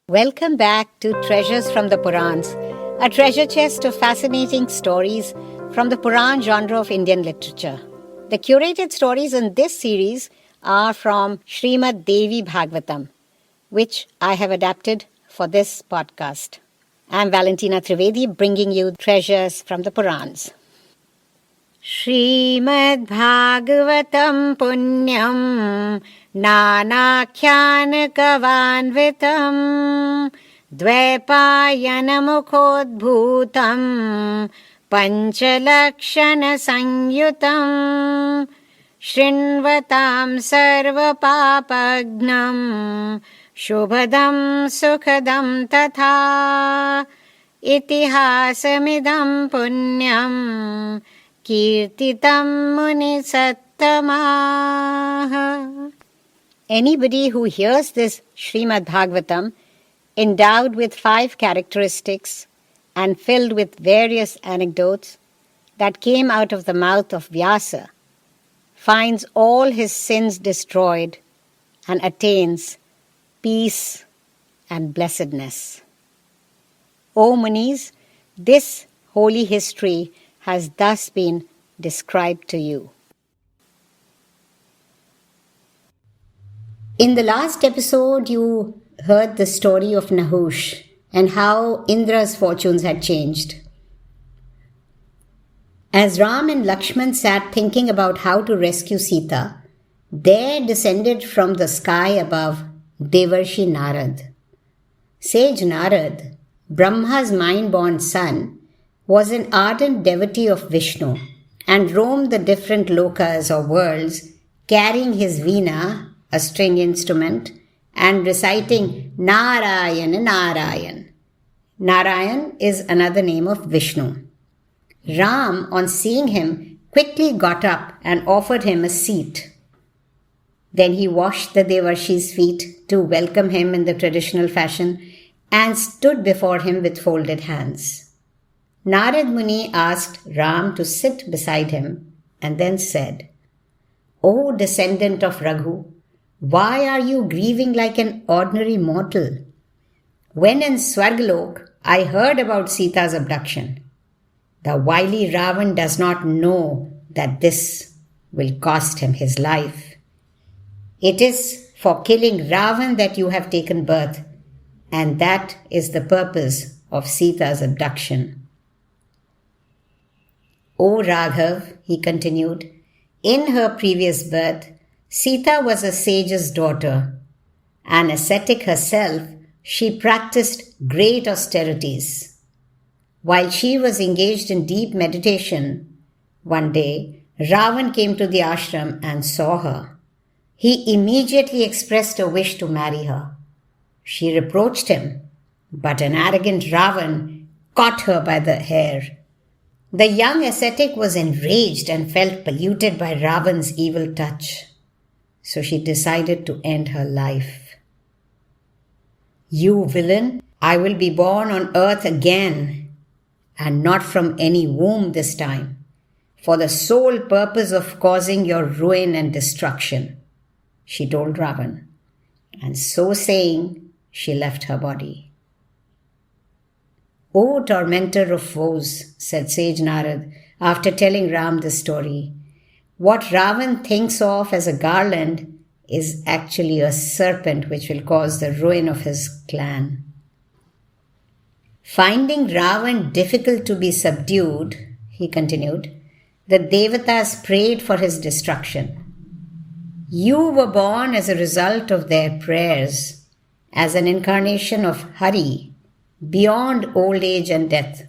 Welcome back to Treasures from the Purans, a treasure chest of fascinating stories from the Puran genre of Indian literature. The curated stories in this series are from Srimad Devi Bhagavatam, which I have adapted for this podcast. I'm Valentina Trivedi, bringing you treasures from the Purans. श्रीमद्भागवतं पुण्यं नानाख्यानकवान्वितं द्वैपायनमुखोद्भूतं पञ्चलक्षणसंयुतं शृण्वतां सर्वपापघ्नं शुभदं सुखदं तथा इतिहासमिदं पुण्यं Kirtitam muni sattamaha. Anybody who hears this Srimad Bhagavatam, endowed with 5 characteristics and filled with various anecdotes that came out of the mouth of Vyasa, finds all his sins destroyed and attains peace and blessedness. O Munis, this holy history has thus been described to you. In the last episode, you heard the story of Nahush and how Indra's fortunes had changed. As Ram and Lakshman sat thinking about how to rescue Sita, there descended from the sky above Devarshi Narad. Sage Narad, Brahma's mind-born son, was an ardent devotee of Vishnu and roamed the different lokas or worlds carrying his veena, a string instrument, and reciting Narayan, Narayan. Narayan is another name of Vishnu. Ram, on seeing him, quickly got up and offered him a seat. Then he washed the Devarshi's feet to welcome him in the traditional fashion and stood before him with folded hands. Narad Muni asked Ram to sit beside him and then said, O descendant of Raghu, why are you grieving like an ordinary mortal? When in Swargalok, I heard about Sita's abduction. The wily Ravan does not know that this will cost him his life. It is for killing Ravan that you have taken birth, and that is the purpose of Sita's abduction. O Raghav, he continued, in her previous birth, Sita was a sage's daughter. An ascetic herself, she practiced great austerities. While she was engaged in deep meditation, one day, Ravan came to the ashram and saw her. He immediately expressed a wish to marry her. She reproached him, but an arrogant Ravan caught her by the hair. The young ascetic was enraged and felt polluted by Ravan's evil touch. So she decided to end her life. You villain, I will be born on earth again, and not from any womb this time, for the sole purpose of causing your ruin and destruction, she told Ravan. And so saying, she left her body. O tormentor of woes, said Sage Narad, after telling Ram the story, what Ravan thinks of as a garland is actually a serpent which will cause the ruin of his clan. Finding Ravan difficult to be subdued, he continued, the Devatas prayed for his destruction. You were born as a result of their prayers, as an incarnation of Hari, beyond old age and death.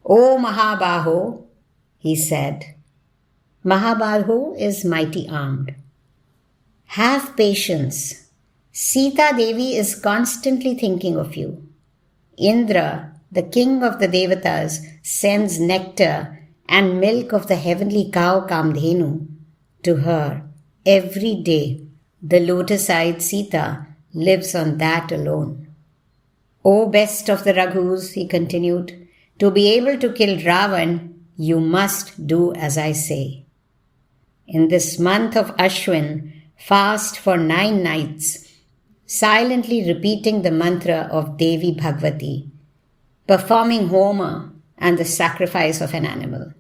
O Mahabaho, he said. Mahabaho is mighty armed. Have patience. Sita Devi is constantly thinking of you. Indra, the king of the Devatas, sends nectar and milk of the heavenly cow Kamdhenu to her every day. The lotus-eyed Sita lives on that alone. O best of the Raghus, he continued, to be able to kill Ravan, you must do as I say. In this month of Ashwin, fast for 9 nights silently repeating the mantra of Devi Bhagavati, performing Homa and the sacrifice of an animal.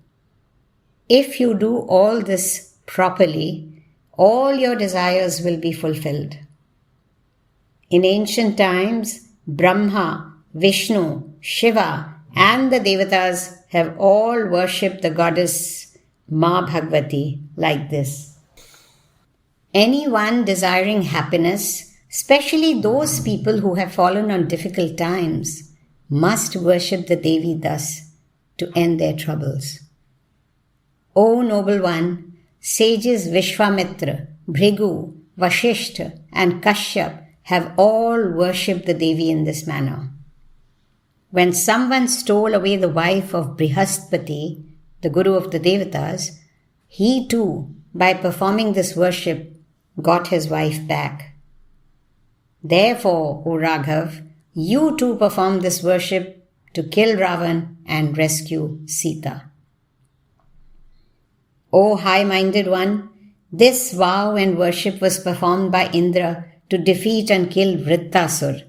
If you do all this properly, all your desires will be fulfilled. In ancient times, Brahma, Vishnu, Shiva, and the Devatas have all worshipped the goddess Ma Bhagavati like this. Anyone desiring happiness, especially those people who have fallen on difficult times, must worship the Devi thus to end their troubles. O noble one, sages Vishwamitra, Bhrigu, Vasishtha, and Kashyap have all worshipped the Devi in this manner. When someone stole away the wife of Brihaspati, the guru of the Devatas, he too, by performing this worship, got his wife back. Therefore, O Raghav, you too perform this worship to kill Ravan and rescue Sita. O high-minded one, this vow and worship was performed by Indra to defeat and kill Vrittasur,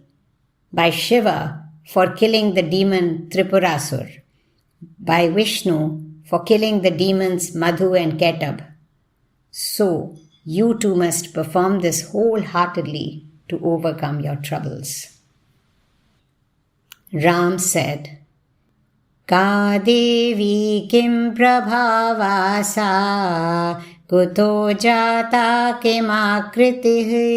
by Shiva for killing the demon Tripurasur, by Vishnu for killing the demons Madhu and Ketab. So, you too must perform this wholeheartedly to overcome your troubles. Ram said, Ka Devi kim prabhavasa kuto jata kim akritihi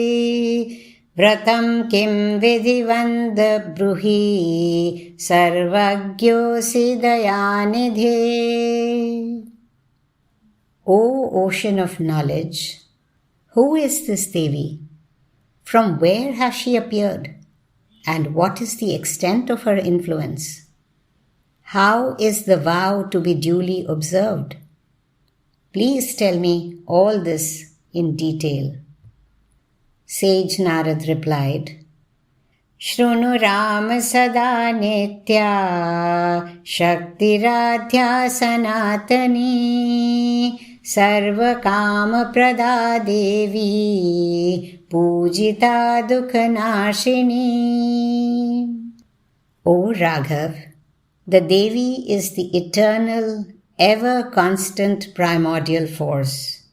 vratam kim vidhivand bruhi sarvagyosi dayanidhe. O ocean of knowledge, who is this Devi? From where has she appeared? And what is the extent of her influence? How is the vow to be duly observed? Please tell me all this in detail. Sage Narad replied, Shrunu Ram sada nitya shaktiradhya sanatani sarva kama prada devi pujita dukhanashini. O Raghav, the Devi is the eternal, ever-constant primordial force.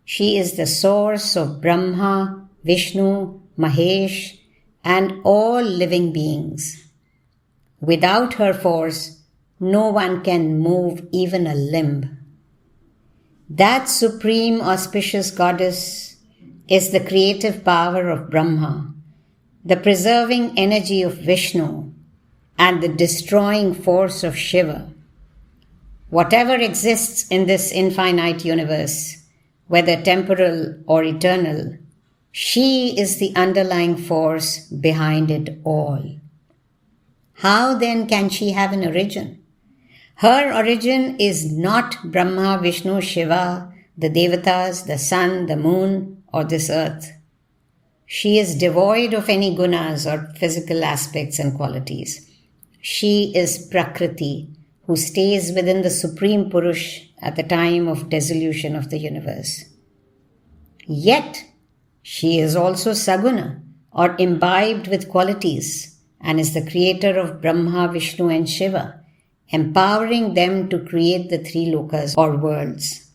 She is the source of Brahma, Vishnu, Mahesh, and all living beings. Without her force, no one can move even a limb. That supreme auspicious goddess is the creative power of Brahma, the preserving energy of Vishnu, and the destroying force of Shiva. Whatever exists in this infinite universe, whether temporal or eternal, she is the underlying force behind it all. How then can she have an origin? Her origin is not Brahma, Vishnu, Shiva, the Devatas, the sun, the moon, or this earth. She is devoid of any gunas or physical aspects and qualities. She is Prakriti, who stays within the Supreme Purush at the time of dissolution of the universe. Yet, she is also Saguna, or imbibed with qualities, and is the creator of Brahma, Vishnu, and Shiva, empowering them to create the three lokas or worlds.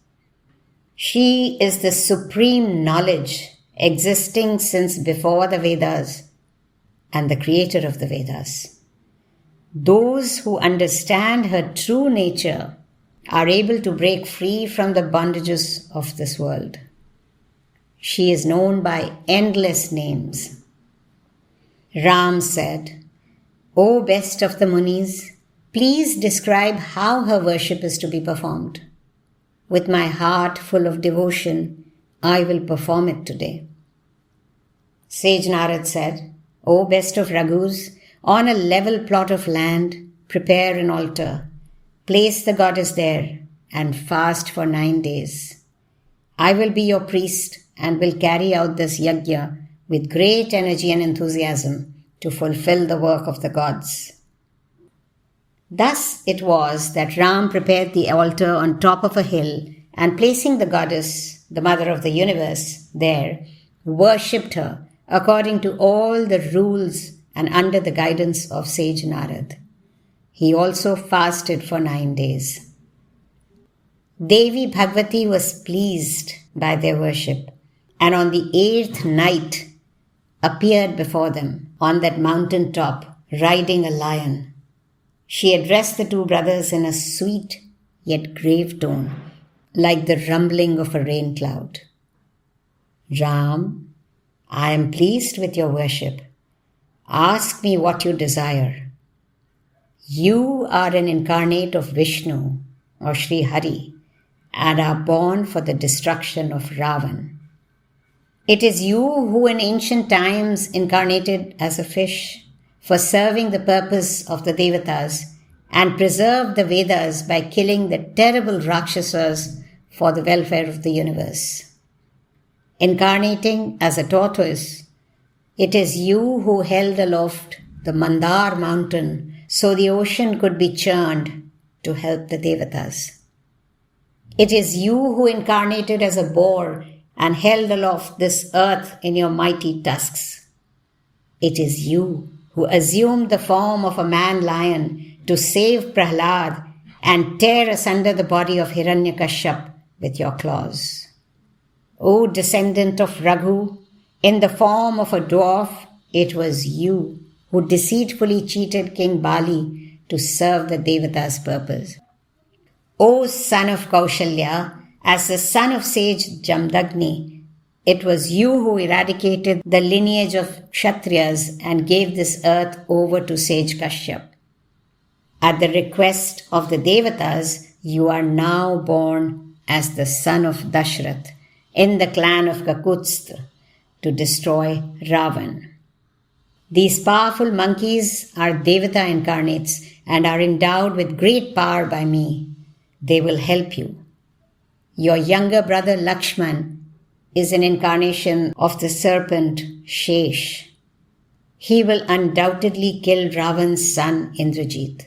She is the supreme knowledge existing since before the Vedas, and the creator of the Vedas. Those who understand her true nature are able to break free from the bondages of this world. She is known by endless names. Ram said, O best of the munis, please describe how her worship is to be performed. With my heart full of devotion, I will perform it today. Sage Narad said, O best of Raghus, on a level plot of land, prepare an altar, place the goddess there, and fast for 9 days. I will be your priest and will carry out this yajna with great energy and enthusiasm to fulfill the work of the gods. Thus it was that Ram prepared the altar on top of a hill and placing the goddess, the mother of the universe, there, worshipped her according to all the rules and under the guidance of sage Narad. He also fasted for 9 days. Devi Bhagavati was pleased by their worship, and on the 8th night appeared before them on that mountain top, riding a lion. She addressed the two brothers in a sweet yet grave tone, like the rumbling of a rain cloud. Ram, I am pleased with your worship. Ask me what you desire. You are an incarnate of Vishnu or Sri Hari and are born for the destruction of Ravan. It is you who in ancient times incarnated as a fish for serving the purpose of the Devatas and preserved the Vedas by killing the terrible Rakshasas for the welfare of the universe. Incarnating as a tortoise, it is you who held aloft the Mandar mountain so the ocean could be churned to help the Devatas. It is you who incarnated as a boar and held aloft this earth in your mighty tusks. It is you who assumed the form of a man-lion to save Prahlad and tear asunder the body of Hiranyakashyap with your claws. O descendant of Raghu, in the form of a dwarf, it was you who deceitfully cheated King Bali to serve the Devata's purpose. O son of Kaushalya, as the son of sage Jamdagni, it was you who eradicated the lineage of Kshatriyas and gave this earth over to sage Kashyap. At the request of the Devatas, you are now born as the son of Dashrath in the clan of Kakutstha to destroy Ravan. These powerful monkeys are Devata incarnates and are endowed with great power by me. They will help you. Your younger brother Lakshman is an incarnation of the serpent Shesh. He will undoubtedly kill Ravan's son Indrajit.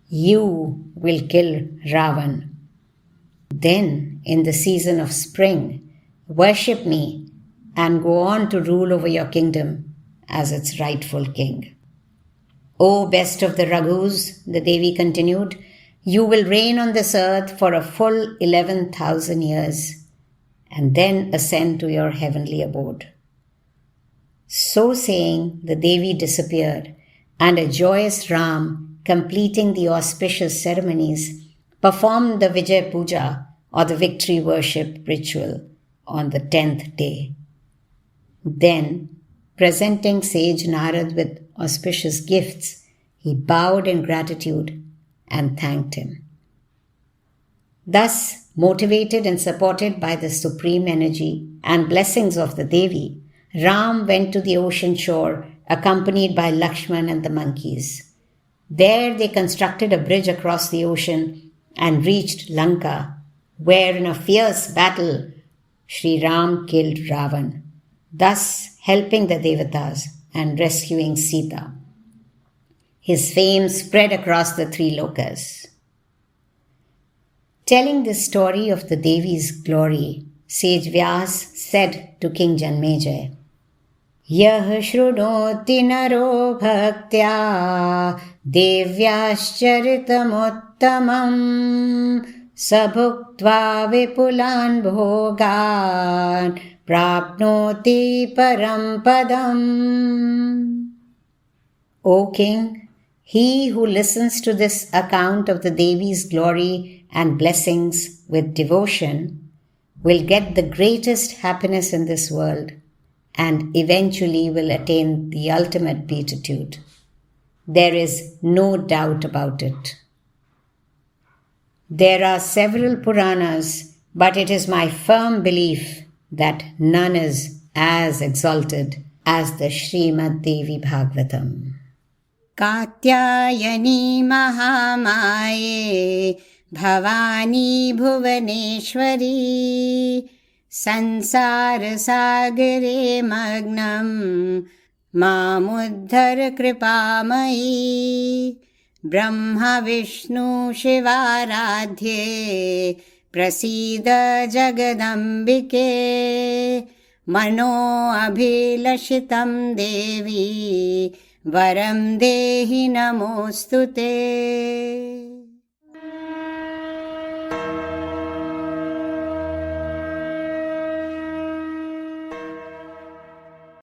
You will kill Ravan. Then, in the season of spring, worship me and go on to rule over your kingdom as its rightful king. O best of the Raghus, the Devi continued, you will reign on this earth for a full 11,000 years and then ascend to your heavenly abode. So saying, the Devi disappeared, and a joyous Ram, completing the auspicious ceremonies, performed the Vijay Puja or the victory worship ritual on the 10th day. Then, presenting sage Narad with auspicious gifts, he bowed in gratitude and thanked him. Thus, motivated and supported by the supreme energy and blessings of the Devi, Ram went to the ocean shore accompanied by Lakshman and the monkeys. There they constructed a bridge across the ocean and reached Lanka, where in a fierce battle Sri Ram killed Ravan, thus helping the Devatas and rescuing Sita. His fame spread across the 3 lokas. Telling the story of the Devi's glory, sage Vyas said to King Janmejaya, Yah shrunoti naro bhaktya devyascharitamuttamam sabhuktva vipulan bhogan prapnoti param padam. O King, he who listens to this account of the Devi's glory and blessings with devotion will get the greatest happiness in this world and eventually will attain the ultimate beatitude. There is no doubt about it. There are several Puranas, but it is my firm belief that none is as exalted as the Srimad Devi Bhagavatam. Katyayani Mahamaye Bhavani Bhuvaneshwari Sansara Sagare Magnam Mamuddhar Kripamayi Brahma Vishnu Shivaradhye Prasida Jagadambike मनो अभिलषितं देवी वरं देहि नमोऽस्तु ते।